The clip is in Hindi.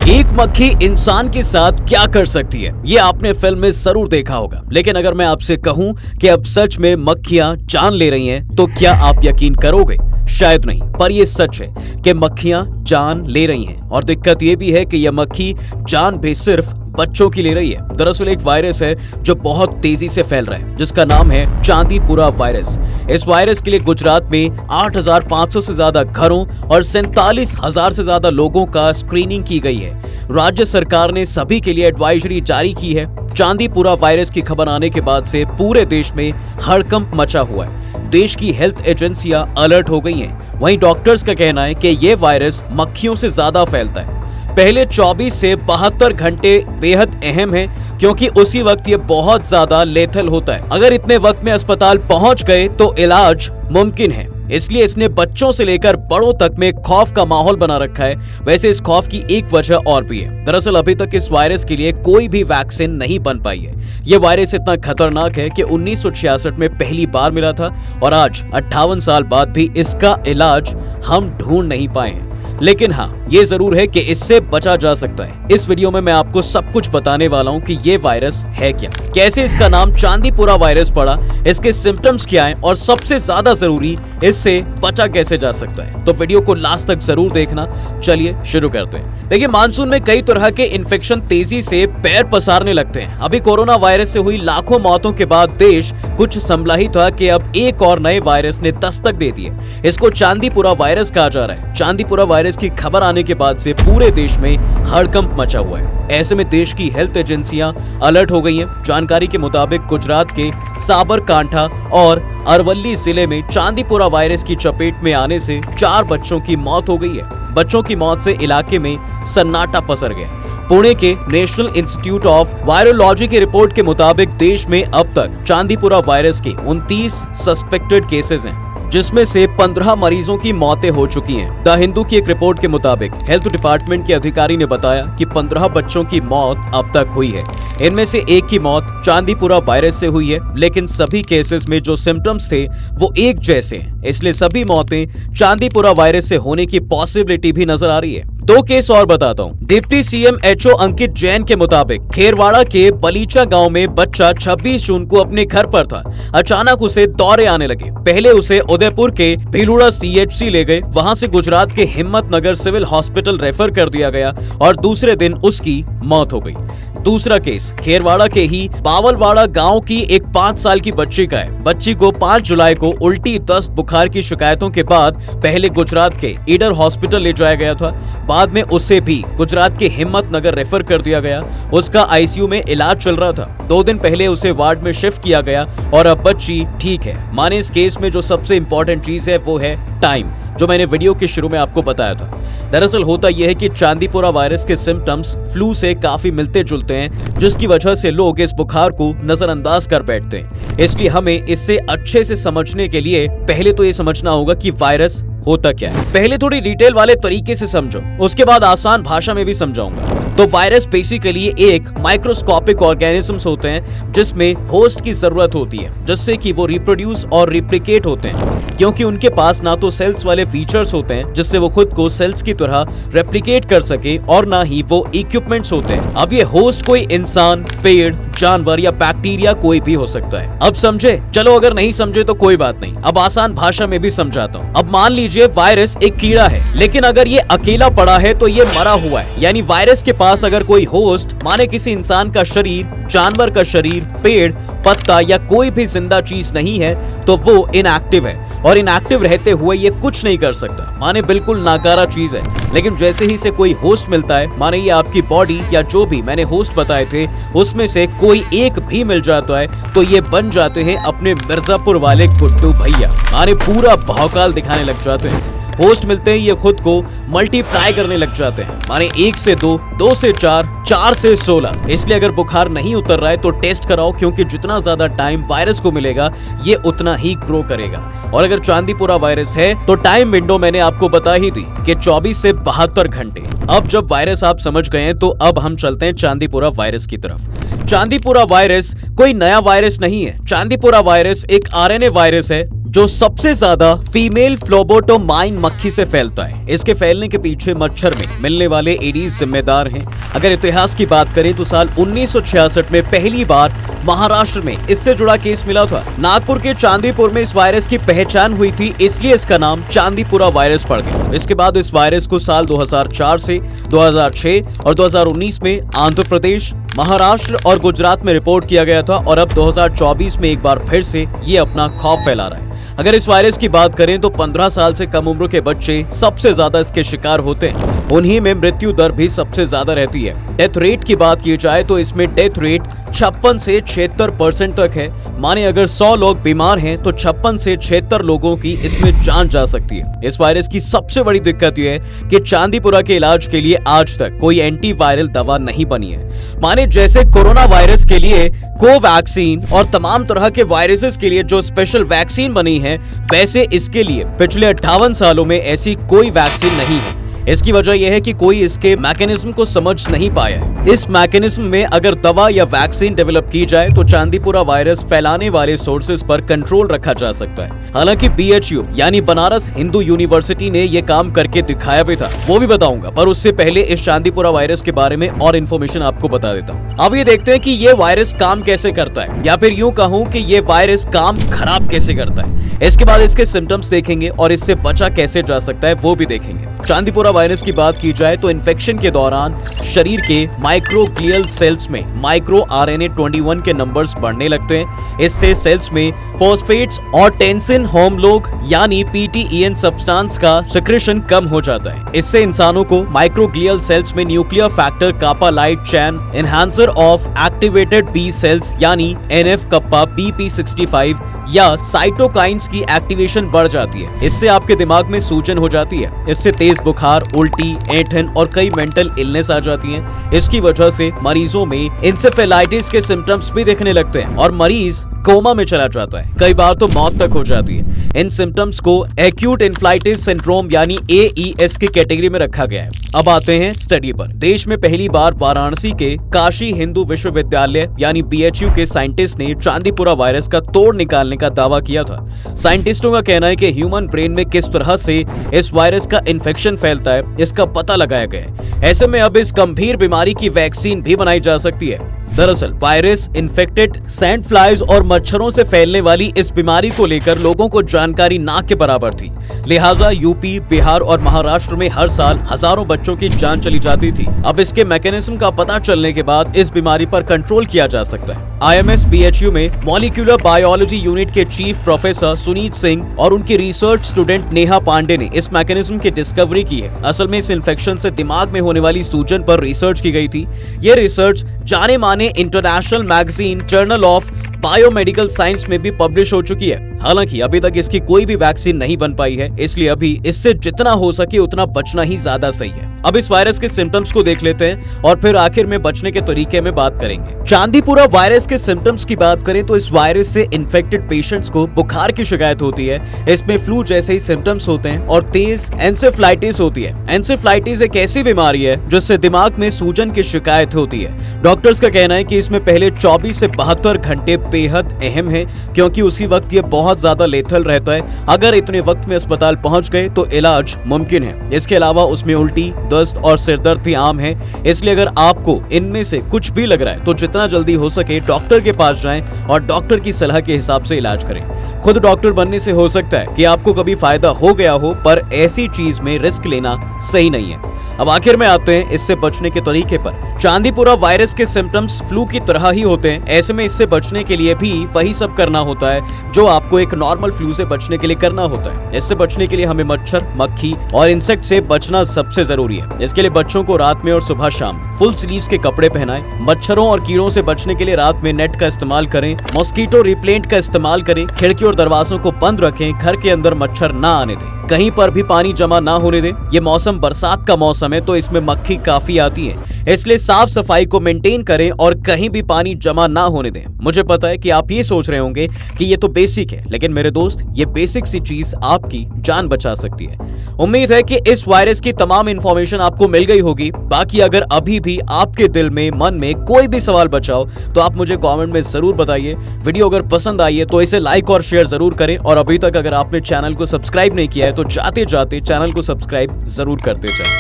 एक मक्खी इंसान के साथ क्या कर सकती है, ये आपने फिल्म में जरूर देखा होगा। लेकिन अगर मैं आपसे कहूं कि अब सच में मक्खियां जान ले रही हैं, तो क्या आप यकीन करोगे? शायद नहीं, पर ये सच है कि मक्खियां जान ले रही हैं। और दिक्कत ये भी है कि यह मक्खी जान भी सिर्फ बच्चों की ले रही है। दरअसल एक वायरस है जो बहुत तेजी से फैल रहा है, जिसका नाम है चांदीपुरा वायरस। इस वायरस के लिए गुजरात में 8,500 से ज्यादा घरों और 47,000 से ज्यादा लोगों का स्क्रीनिंग की गई है। राज्य सरकार ने सभी के लिए एडवाइजरी जारी की है। चांदीपुरा वायरस की खबर आने के बाद से पूरे देश में हड़कंप मचा हुआ है। देश की हेल्थ एजेंसियां अलर्ट हो गई हैं। वहीं डॉक्टर्स का कहना है कि ये वायरस मक्खियों से ज्यादा फैलता है। पहले 24 से 72 घंटे बेहद अहम है, क्योंकि उसी वक्त ये बहुत ज्यादा लेथल होता है। अगर इतने वक्त में अस्पताल पहुंच गए तो इलाज मुमकिन है। इसलिए इसने बच्चों से लेकर बड़ों तक में खौफ का माहौल बना रखा है। वैसे इस खौफ की एक वजह और भी है। दरअसल अभी तक इस वायरस के लिए कोई भी वैक्सीन नहीं बन पाई है। ये वायरस इतना खतरनाक है कि 1966 में पहली बार मिला था और आज 58 साल बाद भी इसका इलाज हम ढूंढ नहीं पाए हैं। लेकिन हाँ, ये जरूर है कि इससे बचा जा सकता है। इस वीडियो में मैं आपको सब कुछ बताने वाला हूँ कि ये वायरस है क्या, कैसे इसका नाम चांदीपुरा वायरस पड़ा, इसके सिम्टम्स क्या हैं और सबसे ज्यादा जरूरी, इससे बचा कैसे जा सकता है। तो वीडियो को लास्ट तक जरूर देखना। चलिए शुरू करते हैं। देखिए, मानसून में कई तरह के इन्फेक्शन तेजी से पैर पसारने लगते हैं। अभी कोरोना वायरस से हुई लाखों मौतों के बाद देश कुछ संभला ही था कि अब एक और नए वायरस ने दस्तक दे दी है। इसको चांदीपुरा वायरस कहा जा रहा है। चांदीपुरा वायरस की खबर आने के बाद से पूरे देश में हड़कंप मचा हुआ है। ऐसे में देश की हेल्थ एजेंसियां अलर्ट हो गई हैं। जानकारी के मुताबिक गुजरात के साबरकांठा और अरवली जिले में चांदीपुरा वायरस की चपेट में आने से 4 बच्चों की मौत हो गई है। बच्चों की मौत से इलाके में सन्नाटा पसर गया। पुणे के नेशनल इंस्टीट्यूट ऑफ वायरोलॉजी की रिपोर्ट के मुताबिक देश में अब तक चांदीपुरा वायरस के 29 सस्पेक्टेड केसेस हैं, जिसमें से 15 मरीजों की मौतें हो चुकी हैं। द हिंदू की एक रिपोर्ट के मुताबिक हेल्थ डिपार्टमेंट के अधिकारी ने बताया कि 15 बच्चों की मौत अब तक हुई है। इनमें से एक की मौत चांदीपुरा वायरस से हुई है, लेकिन सभी केसेस में जो सिम्टम्स थे वो एक जैसे हैं। इसलिए सभी मौतें चांदीपुरा वायरस से होने की पॉसिबिलिटी भी नजर आ रही है। 2 केस और बताता हूँ। डिप्टी CMHO अंकित जैन के मुताबिक खेरवाड़ा के बलीचा गांव में बच्चा 26 जून को अपने घर पर था। अचानक उसे दौरे आने लगे। पहले उसे उदयपुर के भीलुड़ा CHC ले गए, वहां से गुजरात के हिम्मत नगर सिविल हॉस्पिटल रेफर कर दिया गया और दूसरे दिन उसकी मौत हो गई। दूसरा केस खेरवाड़ा के ही बावलवाड़ा गांव की एक 5 साल की बच्ची का है। बच्ची को 5 जुलाई को उल्टी, दस्त, बुखार की शिकायतों के बाद पहले गुजरात के ईडर हॉस्पिटल ले जाया गया था। बाद में उसे भी गुजरात के हिम्मत नगर रेफर कर दिया गया। उसका ICU में इलाज चल रहा था। 2 दिन पहले उसे वार्ड में शिफ्ट किया गया और अब बच्ची ठीक है। माने इस केस में जो सबसे इंपॉर्टेंट चीज है वो है टाइम, जो मैंने वीडियो के शुरू में आपको बताया था। दरअसल होता यह है कि चांदीपुरा वायरस के सिम्टम्स फ्लू से काफी मिलते जुलते हैं, जिसकी वजह से लोग इस बुखार को नजरअंदाज कर बैठते हैं। इसलिए हमें इससे अच्छे से समझने के लिए पहले तो ये समझना होगा कि वायरस होता क्या है। पहले थोड़ी डिटेल वाले तरीके से समझो, उसके बाद आसान भाषा में भी समझाऊंगा। तो वायरस बेसिकली एक माइक्रोस्कोपिक ऑर्गेनिजम्स होते हैं जिसमें होस्ट की जरूरत होती है, जिससे कि वो रिप्रोड्यूस और रिप्लिकेट होते हैं, क्योंकि उनके पास ना तो सेल्स वाले फीचर्स होते हैं जिससे वो खुद को सेल्स की तरह रेप्लिकेट कर सके, और ना ही वो इक्विपमेंट्स होते हैं। अब ये होस्ट कोई इंसान, पेड़, जानवर या बैक्टीरिया कोई भी हो सकता है। अब समझे? चलो अगर नहीं समझे तो कोई बात नहीं, अब आसान भाषा में भी समझाता हूँ। अब मान लीजिए वायरस एक कीड़ा है, लेकिन अगर ये अकेला पड़ा है तो ये मरा हुआ है। यानी वायरस के पास अगर कोई होस्ट, माने किसी इंसान का शरीर, जानवर का शरीर, पेड़, पत्ता या कोई भी जिंदा चीज नहीं है, तो वो इनएक्टिव है। और इनएक्टिव रहते हुए ये कुछ नहीं कर सकता, माने बिल्कुल नाकारा चीज है। लेकिन जैसे ही से कोई होस्ट मिलता है, माने ये आपकी बॉडी या जो भी मैंने होस्ट बताए थे उसमें से कोई एक भी मिल जाता है, तो ये बन जाते हैं अपने मिर्जापुर वाले गुड्डू भैया। माने पूरा भौकाल दिखाने लग जाते हैं। होस्ट मिलते ही ये खुद को मल्टीप्लाई करने लग जाते हैं, माने 1 से 2, 2 से 4, 4 से 16। इसलिए अगर बुखार नहीं उतर रहा है तो टेस्ट कराओ, क्योंकि जितना ज्यादा टाइम वायरस को मिलेगा ये उतना ही ग्रो करेगा। और अगर चांदीपुरा वायरस है तो टाइम विंडो मैंने आपको बता ही दी कि 24 से 72 घंटे। अब जब वायरस आप समझ गए हैं तो अब हम चलते हैं चांदीपुरा वायरस की तरफ। चांदीपुरा वायरस कोई नया वायरस नहीं है। चांदीपुरा वायरस एक RNA वायरस है जो सबसे ज्यादा फीमेल फ्लोबोटोमाइन मक्खी से फैलता है। इसके फैलने के पीछे मच्छर में मिलने वाले एडीज जिम्मेदार हैं। अगर इतिहास की बात करें तो साल 1966 में पहली बार महाराष्ट्र में इससे जुड़ा केस मिला था। नागपुर के चांदीपुर में इस वायरस की पहचान हुई थी, इसलिए इसका नाम चांदीपुरा वायरस पड़ गया। इसके बाद इस वायरस को साल 2004 से 2006 और 2019 में आंध्र प्रदेश, महाराष्ट्र और गुजरात में रिपोर्ट किया गया था और अब 2024 में एक बार फिर से ये अपना खौफ फैला रहा है। अगर इस वायरस की बात करें तो 15 साल से कम उम्र के बच्चे सबसे ज्यादा इसके शिकार होते हैं। उन्हीं में मृत्यु दर भी सबसे ज्यादा रहती है। डेथ रेट की बात की जाए तो इसमें डेथ रेट 56 से 76% तक है। माने अगर 100 लोग बीमार हैं तो 56 से 76 लोगों की इसमें जान जा सकती है। इस वायरस की सबसे बड़ी दिक्कत यह है कि चांदीपुरा के इलाज के लिए आज तक कोई एंटीवायरल दवा नहीं बनी है। माने जैसे कोरोना वायरस के लिए कोवैक्सीन और तमाम तरह के वायरसेस के लिए जो स्पेशल वैक्सीन बनी है, वैसे इसके लिए पिछले 58 सालों में ऐसी कोई वैक्सीन नहीं है। इसकी वजह यह है कि कोई इसके मैकेनिज्म को समझ नहीं पाया है। इस मैकेनिज्म में अगर दवा या वैक्सीन डेवलप की जाए तो चांदीपुरा वायरस फैलाने वाले सोर्सेज पर कंट्रोल रखा जा सकता है। हालांकि BHU यानी बनारस हिंदू यूनिवर्सिटी ने यह काम करके दिखाया भी था, वो भी बताऊंगा, पर उससे पहले इस चांदीपुरा वायरस के बारे में और इन्फॉर्मेशन आपको बता देता हूँ। अब ये देखते हैं कि ये वायरस काम कैसे करता है, या फिर यूं कहूँ कि ये वायरस काम खराब कैसे करता है। इसके बाद इसके सिम्टम्स देखेंगे और इससे बचा कैसे जा सकता है वो भी देखेंगे। चांदीपुरा वायरस की बात की जाए तो इन्फेक्शन के दौरान शरीर के माइक्रोग्लियल सेल्स में माइक्रो RNA 21 के नंबर्स बढ़ने लगते हैं। इससे सेल्स में फॉस्फेट्स और टेंसिन होमोलॉग यानी PTEN सब्सटेंस का सिक्रेशन कम हो जाता है। इससे इंसानों को माइक्रोग्लियल सेल्स में nuclear factor kappa light chain enhancer of activated B cells यानी NF कप्पा BP65 या साइटोकाइंस की एक्टिवेशन बढ़ जाती है। इससे आपके दिमाग में सूजन हो जाती है। इससे तेज बुखार, उल्टी, ऐंठन और कई मेंटल इलनेस आ जाती हैं। इसकी वजह से मरीजों में इंसेफेलाइटिस के सिम्टम्स भी दिखने लगते हैं और मरीज कोमा में चला जाता है। कई बार तो मौत तक हो जाती है। इन सिम्टम्स को एक्यूट इन्फ्लाइटिस सिंड्रोम यानी AES की कैटेगरी में रखा गया है। अब आते हैं स्टडी पर। देश में पहली बार वाराणसी के काशी हिंदू विश्वविद्यालय यानी BHU के साइंटिस्ट ने चांदीपुरा वायरस का तोड़ निकालने का दावा किया था। साइंटिस्टों का कहना है कि ह्यूमन ब्रेन में किस तरह से इस वायरस का इन्फेक्शन फैलता है, इसका पता लगाया गया है। ऐसे में अब इस गंभीर बीमारी की वैक्सीन भी बनाई जा सकती है। दरअसल वायरस इन्फेक्टेड सैंड फ्लाइज और मच्छरों से फैलने वाली इस बीमारी को लेकर लोगों को जानकारी ना के बराबर थी। लिहाजा यूपी, बिहार और महाराष्ट्र में हर साल हजारों बच्चों की जान चली जाती थी। अब इसके मैकेनिज्म का पता चलने के बाद इस बीमारी पर कंट्रोल किया जा सकता है। IMS BHU में मॉलिक्यूलर बायोलॉजी यूनिट के चीफ प्रोफेसर सुनीत सिंह और उनकी रिसर्च स्टूडेंट नेहा पांडे ने इस मैकेनिज्म की डिस्कवरी की है। असल में इस इन्फेक्शन से दिमाग में होने वाली सूजन पर रिसर्च की गई थी। ये रिसर्च जाने माने international magazine journal of biomedical science में भी पब्लिश हो चुकी है। हालांकि अभी तक इसकी कोई भी वैक्सीन नहीं बन पाई है, इसलिए अभी इससे जितना हो सके उतना बचना ही ज्यादा सही है। अब इस वायरस के सिम्टम्स को देख लेते हैं और फिर आखिर में बचने के तरीके में बात करेंगे। चांदीपुरा वायरस के सिम्टम्स की बात करें तो इस वायरस से इन्फेक्टेड पेशेंट्स को बुखार की शिकायत होती है। इसमें फ्लू जैसे ही सिम्टम्स होते हैं और तेज एंसेफ्लाइटिस होती है। एंसेफ्लाइटिस एक ऐसी बीमारी है जिससे दिमाग में सूजन की शिकायत होती है। डॉक्टर्स का कहना है कि इसमें पहले 24 से 72 घंटे बेहद अहम है, क्योंकि उसी वक्त ये बहुत ज्यादा लेथल रहता है। अगर इतने वक्त में अस्पताल पहुंच गए तो इलाज मुमकिन है। इसके अलावा उसमें उल्टी, दस्त और सिरदर्द भी आम है। इसलिए अगर आपको इनमें से कुछ भी लग रहा है तो जितना जल्दी हो सके डॉक्टर के पास जाएं और डॉक्टर की सलाह के हिसाब से इलाज करें। खुद डॉक्टर बनने से हो सकता है कि आपको कभी फायदा हो गया हो, पर ऐसी चीज में रिस्क लेना सही नहीं है। अब आखिर में आते हैं इससे बचने के तरीके पर। चांदीपुरा वायरस के सिम्टम्स फ्लू की तरह ही होते हैं। ऐसे में इससे बचने के लिए भी वही सब करना होता है जो आपको एक नॉर्मल फ्लू से बचने के लिए करना होता है। इससे बचने के लिए हमें मच्छर, मक्खी और इंसेक्ट से बचना सबसे जरूरी है। इसके लिए बच्चों को रात में और सुबह शाम फुल स्लीव्स के कपड़े पहनाएं। मच्छरों और कीड़ों से बचने के लिए रात में नेट का इस्तेमाल करें। मॉस्किटो रिपेलेंट का इस्तेमाल करें। खिड़की और दरवाजों को बंद रखें। घर के अंदर मच्छर ना आने दें। कहीं पर भी पानी जमा ना होने दें। ये मौसम बरसात का मौसम है तो इसमें मक्खी काफी आती है। इसलिए साफ सफाई को मेंटेन करें और कहीं भी पानी जमा ना होने दें। मुझे पता है कि आप ये सोच रहे होंगे कि ये तो बेसिक है, लेकिन मेरे दोस्त, ये बेसिक सी चीज आपकी जान बचा सकती है। उम्मीद है कि इस वायरस की तमाम इंफॉर्मेशन आपको मिल गई होगी। बाकी अगर अभी भी आपके दिल में, मन में कोई भी सवाल बचा हो तो आप मुझे कमेंट में जरूर बताइए। वीडियो अगर पसंद आई है तो इसे लाइक और शेयर जरूर करें, और अभी तक अगर आपने चैनल को सब्सक्राइब नहीं किया है तो जाते जाते चैनल को सब्सक्राइब जरूर करते जाएं।